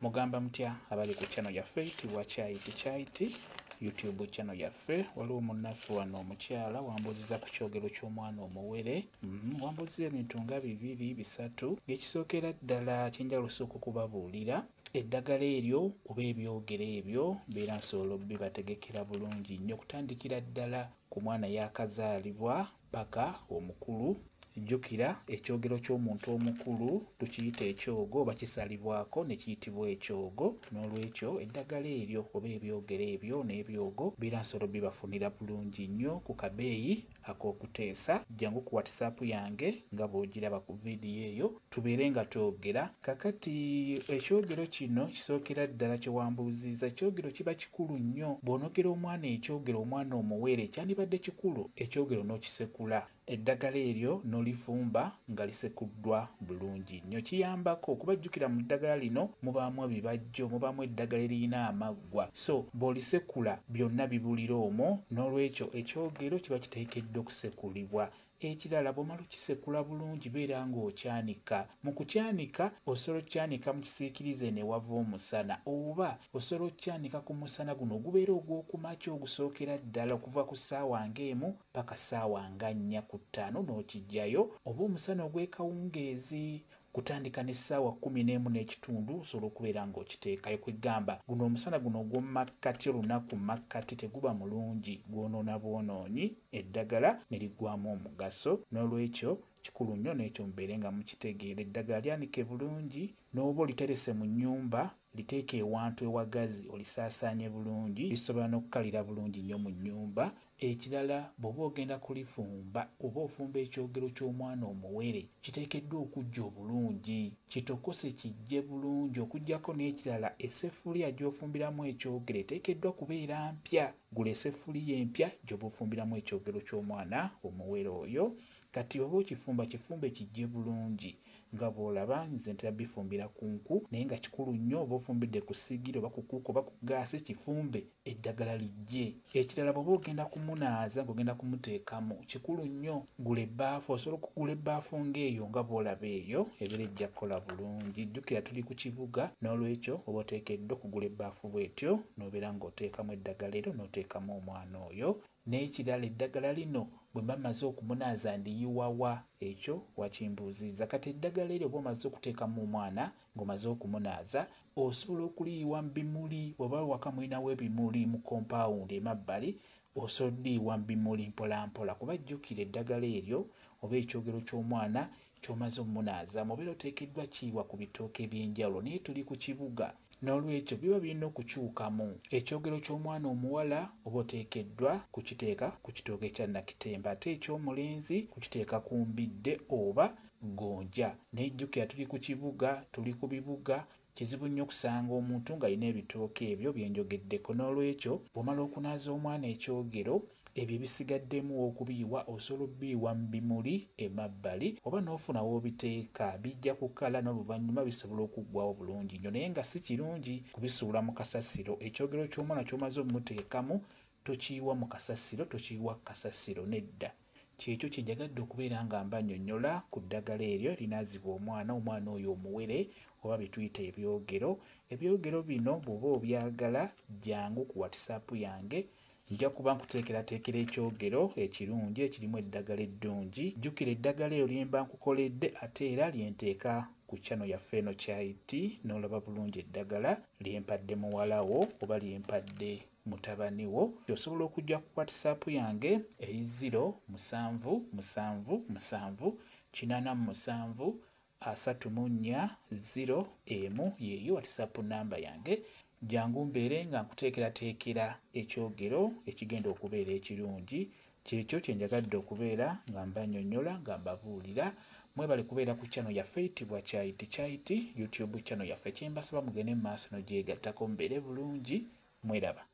Mugamba mutya abali ku channel yaffe tibwa Kyaiti YouTube channel yaffe. Waliwo munnaffe wano omukyala wambuziza ku kyogero ky'omwana omuwere. Wambuziza ebintu nga bibiri bisatu. Ekisookera ddala kyenjala osooka okubabuulira eddagala eryo oba ebyogero ebyo beera nsobola bibategekera bulungi nnyo okutandikira ddala ku mwana yaakazaalibwa paka omukulu. Jjukira ekyogero ky'omuntu omukulu tukiyita ekyogo oba kisalibwako ne kiyitibwa ekyogo. N'olwekyo eddagala eryo oba ebyogero ebyo n'ebyogo biira nsolo bibafunira bulungi nnyo ku kabeeyi ak'okuteesa. Jjangu ku WhatsApp yange nga bw'ogiraba ku vidiyo eyo tubeere nga twogera. Kakati ekyogero kino kisookera ddala kye wambuuziza, ekyogero kiba kikulu nnyo. Bw'onogera omwana ekyogero omwana omuwere kyandibadde kikulu, ekyogero n'okisekula. Eddagala eryo n'olifumba nga lisekuddwa bulungi nnyo. Kiyambako kuba jjukira mu ddagala lino mubaamu ebibajjo, mubaamu eddagala eriyina amaggwa. So bw'olisekula byonna bibulira omwo, n'olwekyo ekyogero kiba kiteekeddwa okusekulibwa. Ekirala bw'omala okisekula bulungi beera ng'okyanika. Mu kukyanika osobola okukyanika mu kisiikirize ne wava omusana, oba osobola okukyanika ku musana guno ogubeera ogw'okumakya ogusookera ddala okuva ku ssaawa ng'emu paka ssaawa nga 4 ku 5 n'okijjayo, oba omusana ogw'ekawungeezi kutandika n'essaawa 11:30 osobola okubeera ng'okiteekayo. Kwegamba guno omusana guno ogw'omu makkati olunaku mu makkati teguba mulungi, gwonoona bwonoonyi eddagala ne liggwamu omugaso. N'olwekyo kikulu nnyo n'ekyo mubeere nga mukitegeera. Eddagala lyanike bulungi, n'oba oliterese mu nnyumba liteeke ewantu ewagazi olisaasaanye bulungi, lisobola n'okukalira bulungi nnyo mu nnyumba. Ekirala bw'oba ogenda kulifumba oba ofumba ekyogero ky'omwana omuwere kiteekeddwa okujja obulungi, kitokose kijje bulungi. Okuggyako n'ekirala esseffuliya gy'ofumbiramu ekyogero eteekeddwa kubeera mpya. Gula esseffuliya empya gy'oba ofumbiramu ekyogero ky'omwana omuwere oyo. Kati oba okifumba kifumbe kijje bulungi nga bw'olaba nze ntera bifumbira ku nku, naye nga kikulu nnyo oba ofumbidde ku ssigiri oba ku kuuku oba ku gaasi kifumbe eddagala lijje. Ekirala bw'oba ogenda kumunaaza ng'ogenda kumuteekamu, kikulu nnyo gula ebbaafu. Osobola okugula ebbaafu ng'eyo nga bw'olaba eyo ebeera ejja kukola bulungi. Jjukira tuli ku kibuga, n'olwekyo oba oteekeddwa okugula ebbaafu bw'etyo n'obeera ng'oteekamu eddagala eryo n'oteekamu omwana oyo. N'ekirala eddagala lino bwe mba maze okumunaaza ndiyiwawa, ekyo wakimbuuzizza. Kati eddagala eryo oba omaze okuteekamu omwana ng'omaze okumunaaza osobola okuliyiwa mu bimuli. Oba waka mulinawo ebimuli mu kompaawundi emabbali, osobola oddiyiwa mu bimuli mpolampola, kuba jjukira eddagala eryo oba ekyogero ky'omwana ky'omaze omunaaza mubeera oteekeddwa kiyiwa ku bitooke eby'enjawulo, naye tuli ku kibuga n'olwekyo biba birina okukyukamu. Ekyogero ky'omwana omuwala oba oteekeddwa kukiteeka ku kitooke kya nakitembe, ate eky'omulenzi kukiteeka ku mbidde oba gonja. Naye jjukira tuli ku kibuga, tuli ku bibuga, kizibu nnyo okusanga omuntu ng'alina ebitooke ebyo bye njogeddeko. N'olwekyo bw'omala okunaaza omwana ekyogero, ebyo ebisigaddemu okubiyiwa osobola obbiyiwa mu bimuli emabbali, oba n'ofuna w'obiteeka bijja kukala n'oluvannyuma bisobola okuggwawo bulungi nnyo. Naye nga si kirungi kubisuula mu kasasiro. Ekyogero ky'omwana ky'omaze omuteekamu tokiyiwa mu kasasiro, tokiyiwa kasasiro, nedda. Kyekyo kye njagadde okubeera nga mbannyonnyola ku ddagala eryo erinaazibwa omwana oyo omuwere oba bye tuyita ebyogero. Ebyogero bino bw'oba obyagala jjangu ku WhatsApp yange, nja kuba nkuteekerateekera ekyogero ekirungi ekirimu eddagala eddungi. Jjukira eddagala eryo lye mba nkukoledde ate era lye nteeka ku channel yaffe eno Kyaiti, n'olaba bulungi eddagala lye mpadde muwala wo oba lye mpadde mutabani wo. Osobola okujja ku WhatsApp yange eri 0777873401 yeeyo WhatsApp namba yange. Jangu mbeere nga nkuteekerateekera ekyogero ekigenda okubeera ekirungi. Kyekyo kye njagadde okubeera nga mbannyonnyola nga mbabuulira. Mwebale kubeera ku channel yaffe eyitibwa Kyaiti YouTube channel yaffe. Kye mbasaba mugende mu maaso n'ogyegattako mubeere bulungi. Mweraba.